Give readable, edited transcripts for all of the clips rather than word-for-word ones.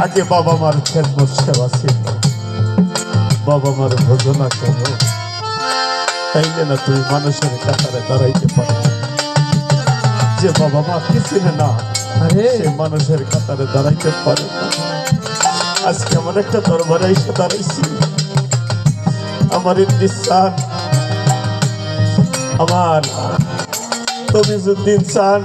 আগে বাবা মার খেদমত সেবা ছিল, বাবা মার ভোজনা করো, তাইলে না তুই মানুষের কাতারে দাঁড়াইতে পারো। যে বাবা মা কি চিনে না সে মানুষের কাতারে দাঁড়াইতে পারে না। আজকে আমার একটা দরবারে এসে দাঁড়াইছি, আমার ইন্দিসান, আমার তমিজউদ্দিন চান,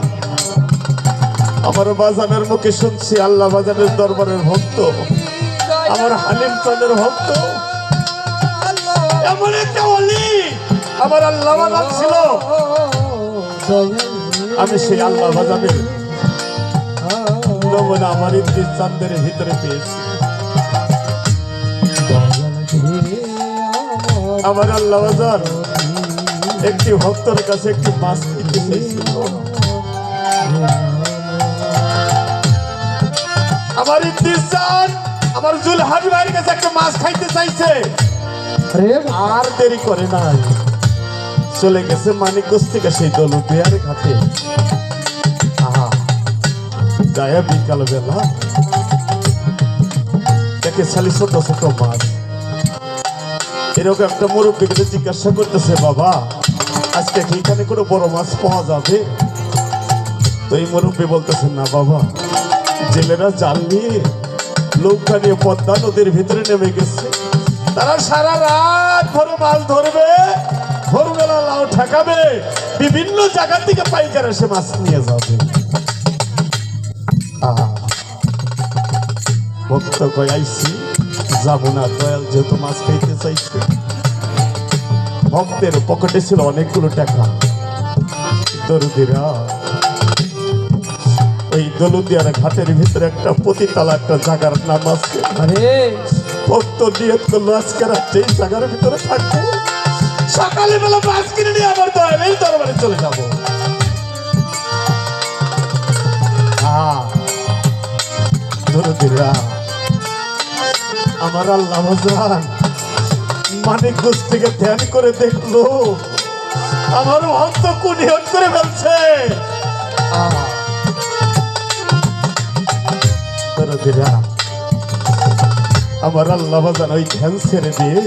আমার বাজানের মুখে শুনছি আল্লাহ বাজানের দরবারের ভক্ত, আমার হালিম চাঁদের ভক্ত, এমন একটা ওলি আমার আল্লাহ বাজান ছিল। আমি সেই আল্লাহ বাজানের নমুনা আমার ইন্দিস চাঁদের ভিতরে পেয়েছি। আমার আল্লাহ বাজার একটি ভক্তের কাছে একটি মাছ কিনতে চাইছিল। আমার ইদ্দিস চাঁদ আমার জুলহাবি ভাইয়ের কাছে একটা মাছ খাইতে চাইছে, আর দেরি করে নাই, চলে গেছে মানিকগঞ্জ থেকে সেই দৌলতদিয়ার ঘাটে। গায়ে বিকাল বেলা দেখে খালি ছোট ছোট মাছ। এরকম একটা মুরব্বীকে জিজ্ঞাসা করতেছে, বাবা আজকে কি এখানে কোনো বড় মাছ পাওয়া যাবে? তো এই মুরব্বী বলতেছে, না বাবা, জেলেরা জাল নিয়ে নৌকা নিয়ে পদ্মা নদীর ভিতরে নেমে গেছে, তারা সারা রাত ভরে মাছ ধরবে, ভোরবেলা লাউ ঠেকাবে, বিভিন্ন জায়গা থেকে পাইকার এসে মাছ নিয়ে যাবে। ভক্ত কই আইছি, যাবো না, দয়াল যেহেতু মাছ খাইতে চাইছে। ভক্তের পকেটে ছিল অনেকগুলো টাকা। দরদিরা ওই দৌলতদিয়ার ঘাটের ভিতরে একটা পতিতালা একটা জায়গার নাম আছে। ভক্ত নিয়ত করলো আজকে রাত্রে এই জায়গার ভিতরে থাকবো, সকালে বেলা মাছ কিনে নিয়ে আবার দয়ালের দরবারে চলে যাবো। দরদিরা আমার আল্লাহ বাজান মানিকগঞ্জ থেকে ধ্যান করে দেখলো আমার ভক্ত কুনিয়ত করে ফেলছে। দরদিরা আমার আল্লাহ বাজান ওই ধ্যান ছেড়ে দিয়ে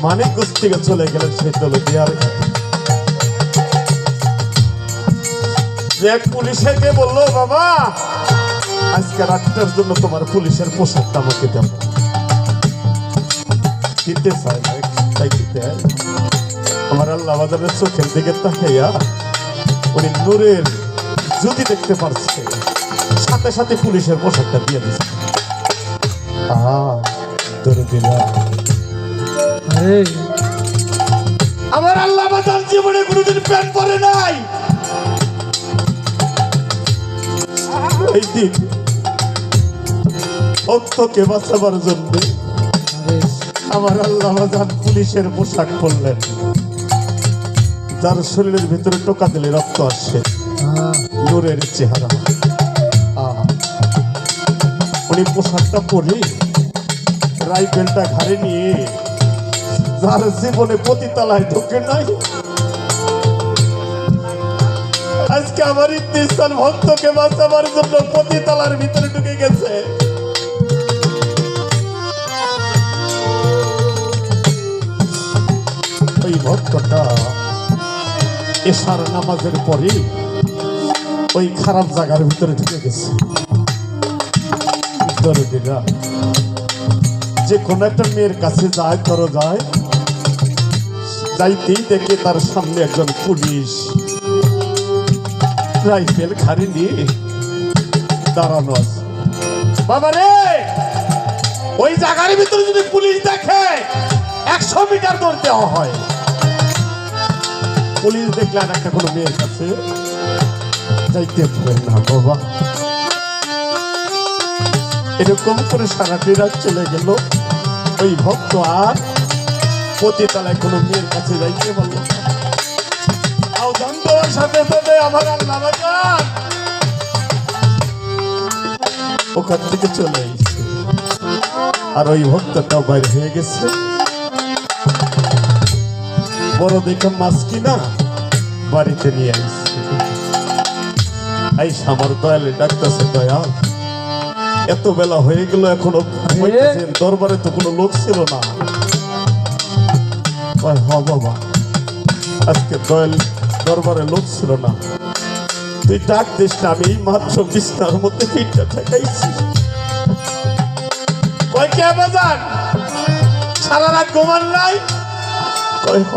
মানিকগঞ্জ থেকে চলে গেলেন সেই দৌলতদিয়ার ঘাটে। এক পুলিশে গিয়ে বললো, বাবা আজকে রাতটার জন্য তোমার পুলিশের পোশাকটা আমাকে দেবো। দিতে চায় না, তাই দিতে। আমার আল্লাহ বাজারের চোখের দিকে তাকাইয়া উনি নূরের জ্যোতি দেখতে পারছে, সাথে সাথে পুলিশের পোশাকটা দিয়ে দিচ্ছে। আমার আল্লাহ বাজার জীবনে কোনোদিন প্যান্ট পরে নাই। এই দিন ভক্তকে বাঁচাবার জন্য আমার আল্লাহ বাজান পুলিশের পোশাক পরলেন, যার শরীরের ভিতরে টোকা দিলে রক্ত আসছে, নূরের চেহারা। উনি পোশাকটা পরে রাইফেলটা ঘাড়ে নিয়ে, যার জীবনে পতিতালায় ঢোকে নাই, আজকে আমার ইন্দিসান ভক্তকে বাঁচাবার জন্য পতিতালার ভিতরে ঢুকে গেছে। ওই ভক্তটা এশার নামাজের পরে ওই খারাপ জায়গার ভিতরে ঢুকে গেছে। দরদিরা যে কোনো একটা মেয়ের কাছে যায়, ধরো যায়, যাইতেই দেখে তার সামনে একজন পুলিশ রাইফেল ঘাড়ে নিয়ে দাঁড়ানো আছে। বাবা রে, ওই জায়গার ভিতরে যদি পুলিশ দেখে 100 মিটার দৌড় দেওয়া হয়। পুলিশ দেখলে আর একটা কোনো মেয়ের কাছে যাইতে পারে না। বাবা এরকম করে সারাটি রাত চলে গেল, ওই ভক্ত আর পতিতালায় কোনো মেয়ের কাছে যাইতে পারল না। সাথে সাথে আমার আল্লাহ বাজার ওখান থেকে চলে এসেছে, আর ওই ভক্তটাও বাইরে হয়ে গেছে। বড় দেখে মাছ কিনা বাড়িতে নিয়ে আসছে। এই আমার দয়ালে ডাকতেছে, দয়াল এত বেলা হয়ে গেল এখনো ঘুমাইতেছেন? দরবারে তো কোনো লোক ছিল না। কয় হ বাবা, আজকে দরবারে লোক ছিল না, তুই ডাক দিস না, আমি মাত্র বিছনার মধ্যে পিঠটা ঠেকাইছি। কয় কে বাজান, সারা রাত ঘুমান নাই? কয় হ,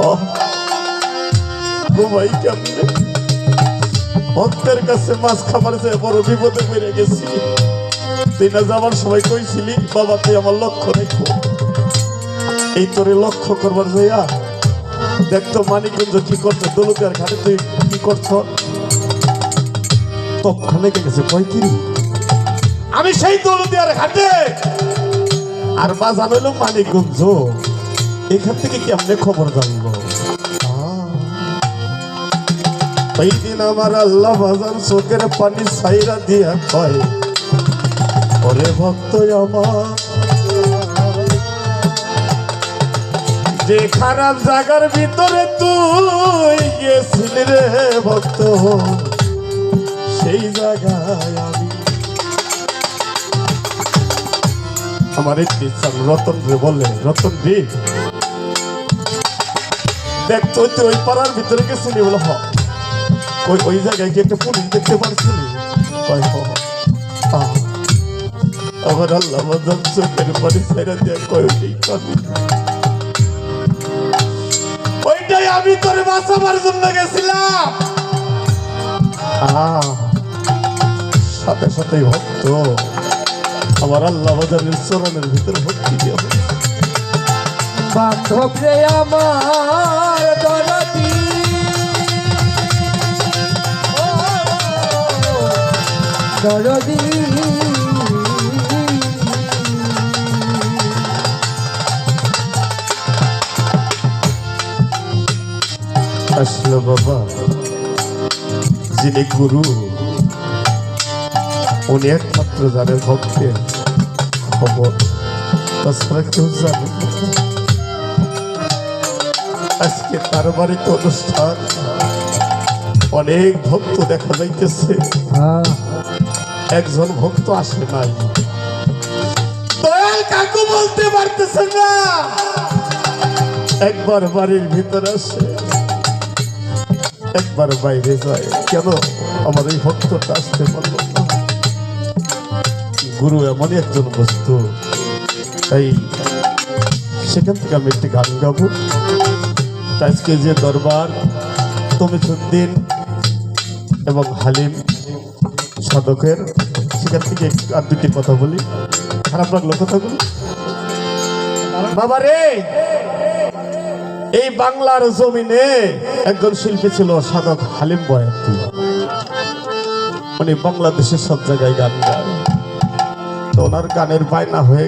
ঘুমাই কেমনে? ভক্তের কাছে মাছ খাবার চেয়ে বড় বিপদে পড়ে গেছি। তুই না যাবার সময় কইছিলি বাবা তুই আমার লক্ষ্য রেখো। এই তোরে লক্ষ্য করবার যাইয়া দেখতো মানিকগঞ্জ কি করছে, দৌলতিয়ার ঘাটে তুই কি করছ? তৎক্ষণে গেছে কয় কি আমি সেই দৌলতিয়ার ঘাটে, আর বাজান হইল মানিকগঞ্জ। এখান থেকে কেমনে খবর জানলো? ওই দিন আমার আল্লাহ বাজান চোখের পানি ছাইরা দিয়া কয়, ওরে ভক্ত আমার, যে খারাপ জায়গার ভিতরে তুই গেছিলি রে ভক্ত, সেই জায়গায় আমি আমার একটি রতন রে বলে, রতন রে দেখ তুই ওই পাড়ার ভিতরে গেছিলি? বলে হ। ওই জায়গায় কি একটা পুলিশ দেখতে পারছিলি? কয় হ। আমার আল্লাহ বাজান চোখের পানি ছাইরা দিয়া কয়, ওইটাই আমি তোরে বাঁচাবার জন্য গেছিলাম। সাথে সাথে ভক্ত আমার আল্লাহ বাজারের চরণের ভিতরে ভক্তি দিয়ে বান্ধব রে আমার দরদি, দরদি আসলো বাবা, যিনি গুরু উনি একমাত্র জানেন ভক্তের খবর, তাছাড়া কেউ জানে না। আজকে তার বাড়িতে অনুষ্ঠান, অনেক ভক্ত দেখা যাইতেছে, একজন ভক্ত আসে নাই। দয়াল কাকু বলতে পারতেছে না, একবার বাড়ির ভিতরে আসে, একবার বাইরে যায়। কেন আমার এই ভক্তটা আসতে পারল না? গুরু এমনই একজন বস্তু, তাই সেখান থেকে আমি একটি গান গাবো। আজকে যে দরবার তমিজউদ্দিন এবং হালিম সাধকের, সেখান থেকে আর দুটি কথা বলি। খারাপ লাগলো কথাগুলো? বাবা রে, এই বাংলার জমিনে একজন শিল্পী ছিল সাধক হালিম বয়াতি। উনি বাংলাদেশের সব জায়গায় গান গায়, তো ওনার গানের বায়না হয়ে